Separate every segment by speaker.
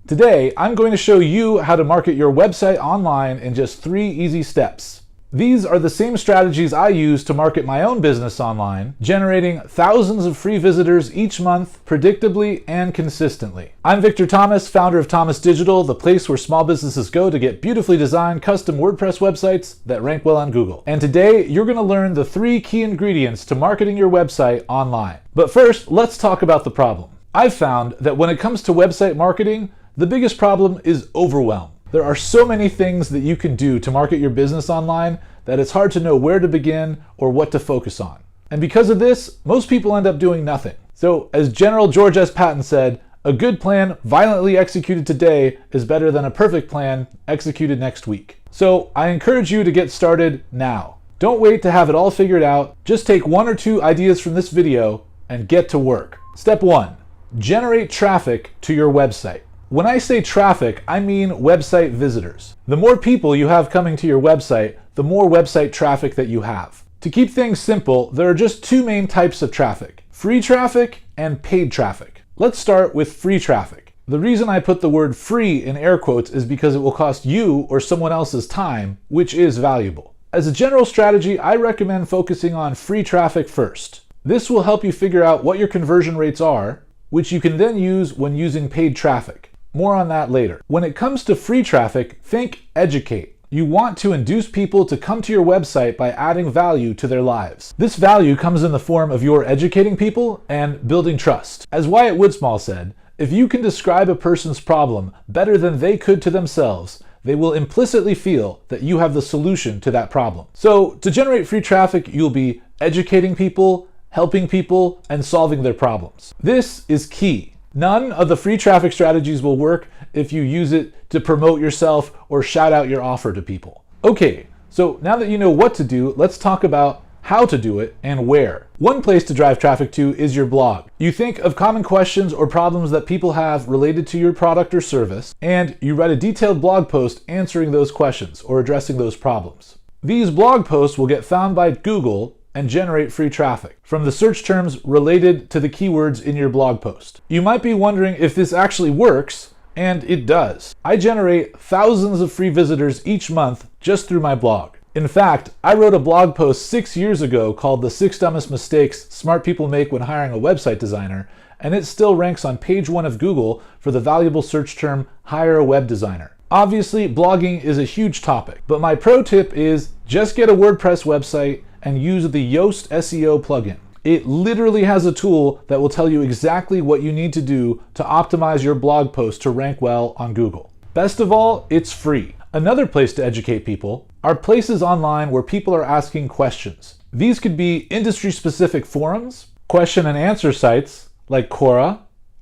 Speaker 1: Today, I'm going to show you how to market your website online in just 3 easy steps. These are the same strategies I use to market my own business online, generating thousands of free visitors each month, predictably and consistently. I'm Victor Thomas, founder of Thomas Digital, the place where small businesses go to get beautifully designed custom WordPress websites that rank well on Google. And today, you're going to learn the 3 key ingredients to marketing your website online. But first, let's talk about the problem. I've found that when it comes to website marketing, the biggest problem is overwhelm. There are so many things that you can do to market your business online that it's hard to know where to begin or what to focus on. And because of this, most people end up doing nothing. So, as General George S. Patton said, a good plan violently executed today is better than a perfect plan executed next week. So, I encourage you to get started now. Don't wait to have it all figured out. Just take 1 or 2 ideas from this video and get to work. Step 1. Generate traffic to your website. When I say traffic, I mean website visitors. The more people you have coming to your website, the more website traffic that you have. To keep things simple, there are just 2 main types of traffic: free traffic and paid traffic. Let's start with free traffic. The reason I put the word free in air quotes is because it will cost you or someone else's time, which is valuable. As a general strategy, I recommend focusing on free traffic first. This will help you figure out what your conversion rates are, which you can then use when using paid traffic. More on that later. When it comes to free traffic, think educate. You want to induce people to come to your website by adding value to their lives. This value comes in the form of your educating people and building trust. As Wyatt Woodsmall said, if you can describe a person's problem better than they could to themselves, they will implicitly feel that you have the solution to that problem. So, to generate free traffic, you'll be educating people, helping people, and solving their problems. This is key. None of the free traffic strategies will work if you use it to promote yourself or shout out your offer to people. Okay, so now that you know what to do, let's talk about how to do it and where. One place to drive traffic to is your blog. You think of common questions or problems that people have related to your product or service, and you write a detailed blog post answering those questions or addressing those problems. These blog posts will get found by Google and generate free traffic from the search terms related to the keywords in your blog post. You might be wondering if this actually works, and it does. I generate thousands of free visitors each month just through my blog. In fact, I wrote a blog post 6 years ago called The 6 Dumbest Mistakes Smart People Make When Hiring a Website Designer, and it still ranks on page 1 of Google for the valuable search term Hire a Web Designer. Obviously, blogging is a huge topic, but my pro tip is just get a WordPress website and use the Yoast SEO plugin. It literally has a tool that will tell you exactly what you need to do to optimize your blog post to rank well on Google. Best of all, it's free. Another place to educate people are places online where people are asking questions. These could be industry-specific forums, question and answer sites like Quora,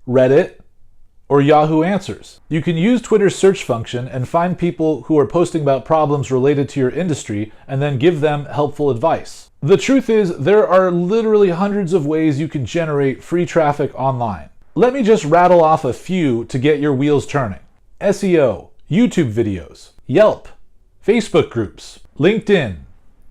Speaker 1: Reddit, or Yahoo Answers. You can use Twitter's search function and find people who are posting about problems related to your industry and then give them helpful advice. The truth is, there are literally hundreds of ways you can generate free traffic online. Let me just rattle off a few to get your wheels turning. SEO, YouTube videos, Yelp, Facebook groups, LinkedIn,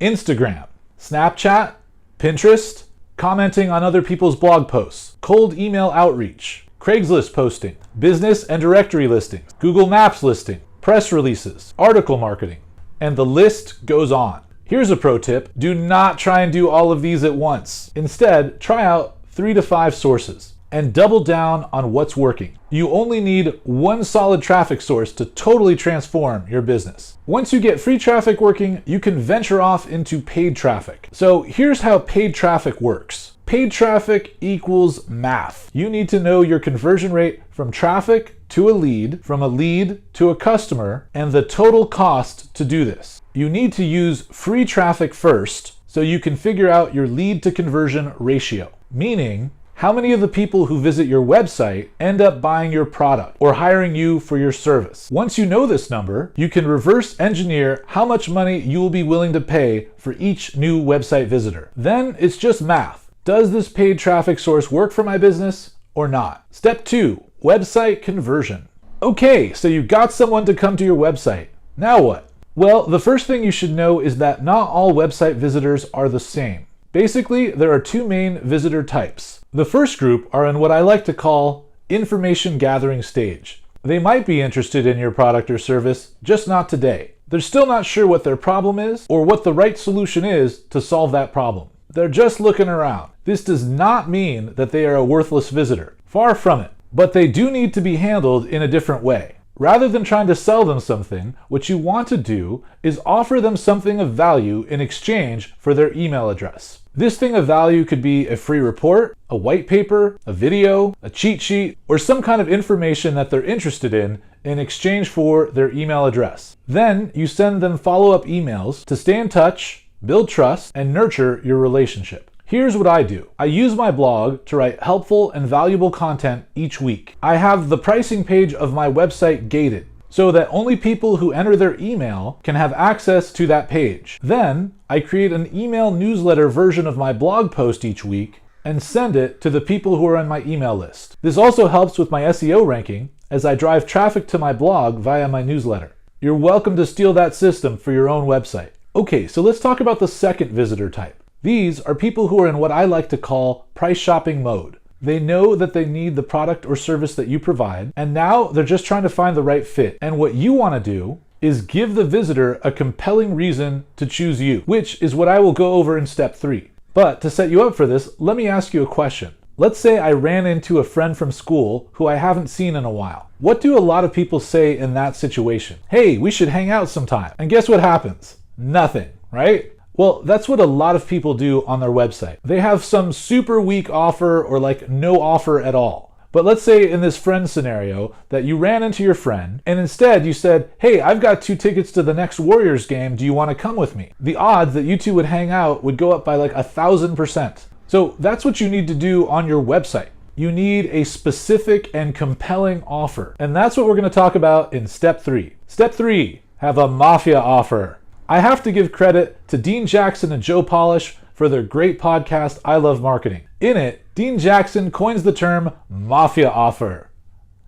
Speaker 1: Instagram, Snapchat, Pinterest, commenting on other people's blog posts, cold email outreach, Craigslist posting, business and directory listings, Google Maps listing, press releases, article marketing, and the list goes on. Here's a pro tip: do not try and do all of these at once. Instead, try out 3 to 5 sources and double down on what's working. You only need 1 solid traffic source to totally transform your business. Once you get free traffic working, you can venture off into paid traffic. So here's how paid traffic works. Paid traffic equals math. You need to know your conversion rate from traffic to a lead, from a lead to a customer, and the total cost to do this. You need to use free traffic first so you can figure out your lead to conversion ratio, meaning how many of the people who visit your website end up buying your product or hiring you for your service. Once you know this number, you can reverse engineer how much money you will be willing to pay for each new website visitor. Then it's just math. Does this paid traffic source work for my business or not? Step 2, website conversion. Okay, so you got someone to come to your website. Now what? Well, the first thing you should know is that not all website visitors are the same. Basically, there are 2 main visitor types. The first group are in what I like to call information gathering stage. They might be interested in your product or service, just not today. They're still not sure what their problem is or what the right solution is to solve that problem. They're just looking around. This does not mean that they are a worthless visitor. Far from it. But they do need to be handled in a different way. Rather than trying to sell them something, what you want to do is offer them something of value in exchange for their email address. This thing of value could be a free report, a white paper, a video, a cheat sheet, or some kind of information that they're interested in exchange for their email address. Then you send them follow-up emails to stay in touch, build trust, and nurture your relationship. Here's what I do. I use my blog to write helpful and valuable content each week. I have the pricing page of my website gated so that only people who enter their email can have access to that page. Then I create an email newsletter version of my blog post each week and send it to the people who are on my email list. This also helps with my SEO ranking as I drive traffic to my blog via my newsletter. You're welcome to steal that system for your own website. Okay, so let's talk about the second visitor type. These are people who are in what I like to call price shopping mode. They know that they need the product or service that you provide, and now they're just trying to find the right fit. And what you want to do is give the visitor a compelling reason to choose you, which is what I will go over in step 3. But to set you up for this, let me ask you a question. Let's say I ran into a friend from school who I haven't seen in a while. What do a lot of people say in that situation? Hey, we should hang out sometime. And guess what happens? Nothing, right? Well, that's what a lot of people do on their website. They have some super weak offer or like no offer at all. But let's say in this friend scenario that you ran into your friend and instead you said, hey, I've got 2 tickets to the next Warriors game. Do you want to come with me? The odds that you two would hang out would go up by like 1,000%. So that's what you need to do on your website. You need a specific and compelling offer. And that's what we're going to talk about in step 3. Step 3, have a mafia offer. I have to give credit to Dean Jackson and Joe Polish for their great podcast, I Love Marketing. In it, Dean Jackson coins the term mafia offer.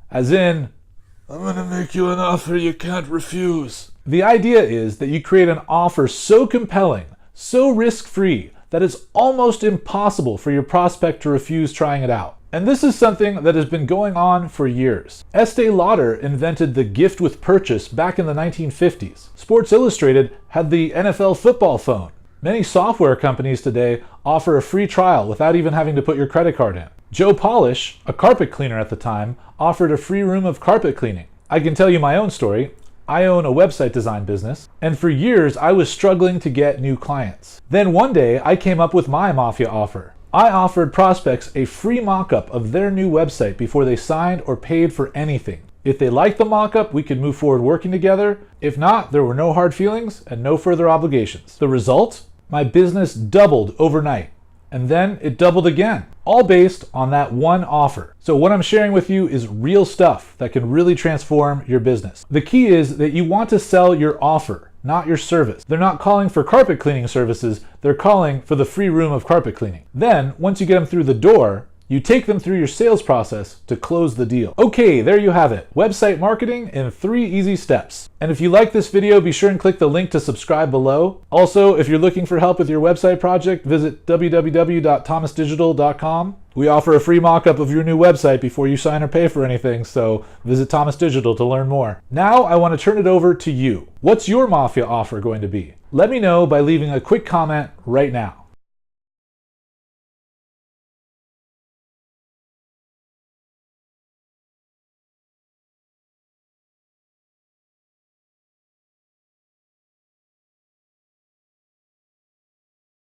Speaker 1: As in, I'm gonna make you an offer you can't refuse. The idea is that you create an offer so compelling, so risk-free, that it's almost impossible for your prospect to refuse trying it out. And this is something that has been going on for years. Estee Lauder invented the gift with purchase back in the 1950s. Sports Illustrated had the NFL football phone. Many software companies today offer a free trial without even having to put your credit card in. Joe Polish, a carpet cleaner at the time, offered a free room of carpet cleaning. I can tell you my own story. I own a website design business, and for years I was struggling to get new clients. Then one day I came up with my mafia offer. I offered prospects a free mock-up of their new website before they signed or paid for anything. If they liked the mock-up, we could move forward working together. If not, there were no hard feelings and no further obligations. The result? My business doubled overnight. And then it doubled again, all based on that one offer. So what I'm sharing with you is real stuff that can really transform your business. The key is that you want to sell your offer, not your service. They're not calling for carpet cleaning services, they're calling for the free room of carpet cleaning. Then, once you get them through the door, you take them through your sales process to close the deal. Okay, there you have it. Website marketing in 3 easy steps. And if you like this video, be sure and click the link to subscribe below. Also, if you're looking for help with your website project, visit www.thomasdigital.com. We offer a free mock-up of your new website before you sign or pay for anything, so visit Thomas Digital to learn more. Now I want to turn it over to you. What's your mafia offer going to be? Let me know by leaving a quick comment right now.